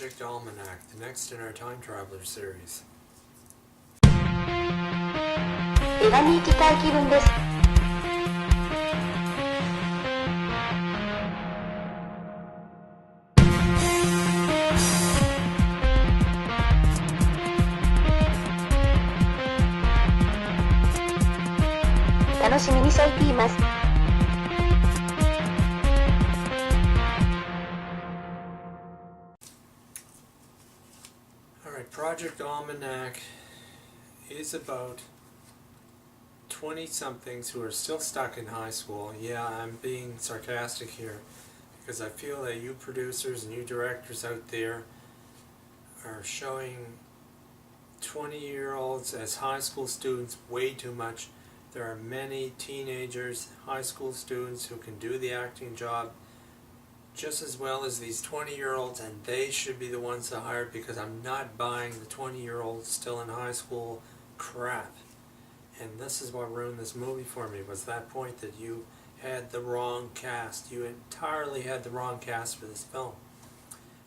Project Almanac, the next in our Time Traveler series. 映画に行きたい気分です。楽しみにしています。Alright, Project Almanac is about 20-somethings who are still stuck in high school. Yeah, I'm being sarcastic here because I feel that you producers and you directors out there are showing 20-year-olds as high school students way too much. There are many teenagers, high school students who can do the acting job just as well as these 20-year-olds, and they should be the ones to hire, because I'm not buying the 20-year-olds still in high school crap. And this is what ruined this movie for me, was that point that you had the wrong cast. You entirely had the wrong cast for this film.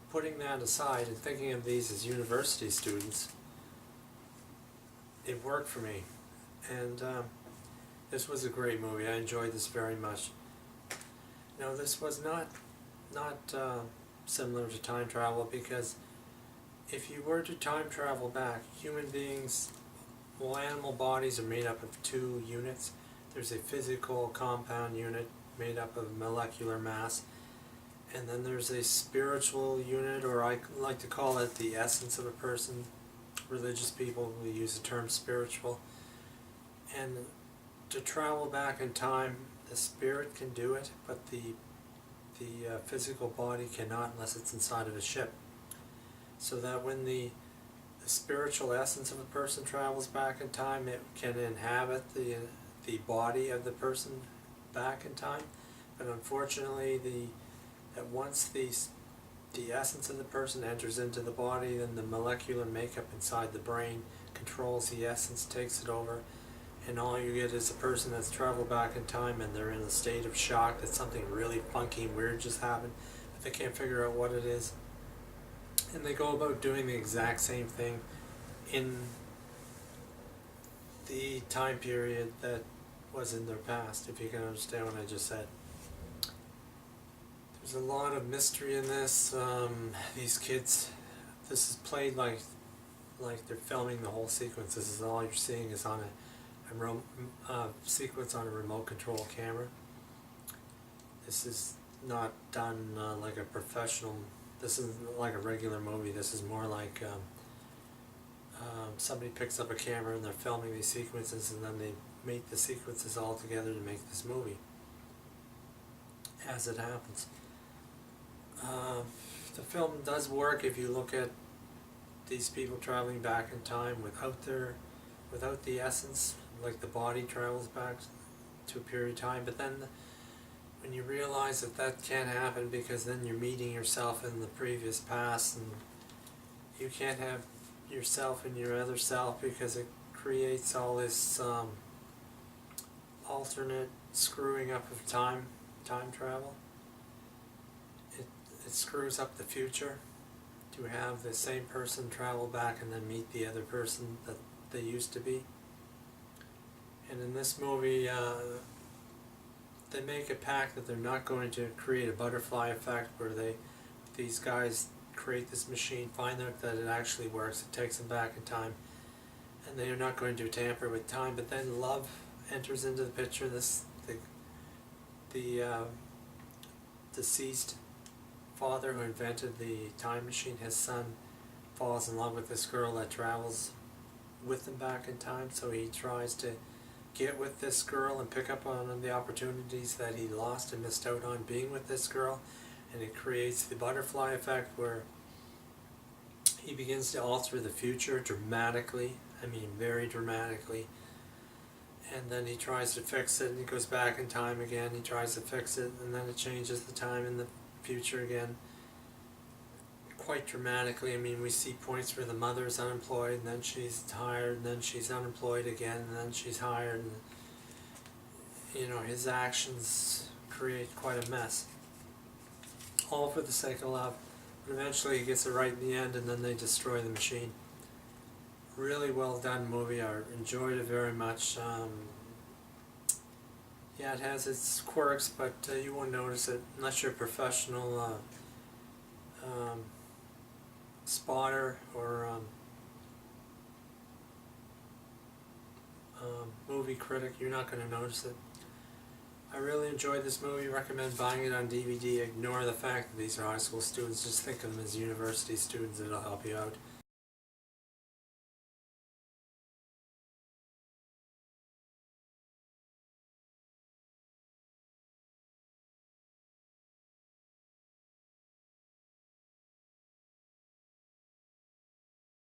Putting that aside and thinking of these as university students, it worked for me. And this was a great movie. I enjoyed this very much. No, this was not similar to time travel, because if you were to time travel back, human beings, well, animal bodies are made up of two units. There's a physical compound unit made up of molecular mass, and then there's a spiritual unit, or I like to call it the essence of a person. Religious people will use the term spiritual. And to travel back in time, the spirit can do it, but the physical body cannot, unless it's inside of a ship. So that when the spiritual essence of a person travels back in time, it can inhabit the body of the person back in time. But unfortunately, that once the essence of the person enters into the body, then the molecular makeup inside the brain controls the essence, takes it over, and all you get is a person that's traveled back in time, and they're in a state of shock that something really funky and weird just happened, but they can't figure out what it is. And they go about doing the exact same thing in the time period that was in their past, if you can understand what I just said. There's a lot of mystery in this. These kids, this is played like they're filming the whole sequence. This is all you're seeing is on a sequence on a remote control camera. This is not done like a professional. This isn't like a regular movie. This is more like somebody picks up a camera and they're filming these sequences, and then they make the sequences all together to make this movie as it happens. The film does work if you look at these people traveling back in time without the essence, like the body travels back to a period of time. But then when you realize that can't happen, because then you're meeting yourself in the previous past, and you can't have yourself in your other self, because it creates all this alternate screwing up of time travel. It screws up the future to have the same person travel back and then meet the other person that they used to be. And in this movie, they make a pact that they're not going to create a butterfly effect, where these guys create this machine, find out that it actually works, it takes them back in time, and they are not going to tamper with time. But then love enters into the picture. The deceased father who invented the time machine, his son falls in love with this girl that travels with them back in time, so he tries to get with this girl and pick up on the opportunities that he lost and missed out on being with this girl. And it creates the butterfly effect, where he begins to alter the future dramatically, I mean very dramatically, and then he tries to fix it, and he goes back in time again, he tries to fix it, and then it changes the time in the future again quite dramatically. I mean, we see points where the mother is unemployed, and then she's hired, and then she's unemployed again, and then she's hired, and you know, his actions create quite a mess, all for the sake of love. And eventually he gets it right in the end, and then they destroy the machine. Really well done movie. I enjoyed it very much. Yeah, it has its quirks, but you won't notice it unless you're a professional spotter or movie critic. You're not going to notice it. I really enjoyed this movie. Recommend buying it on DVD. Ignore the fact that these are high school students. Just think of them as university students. It'll help you out.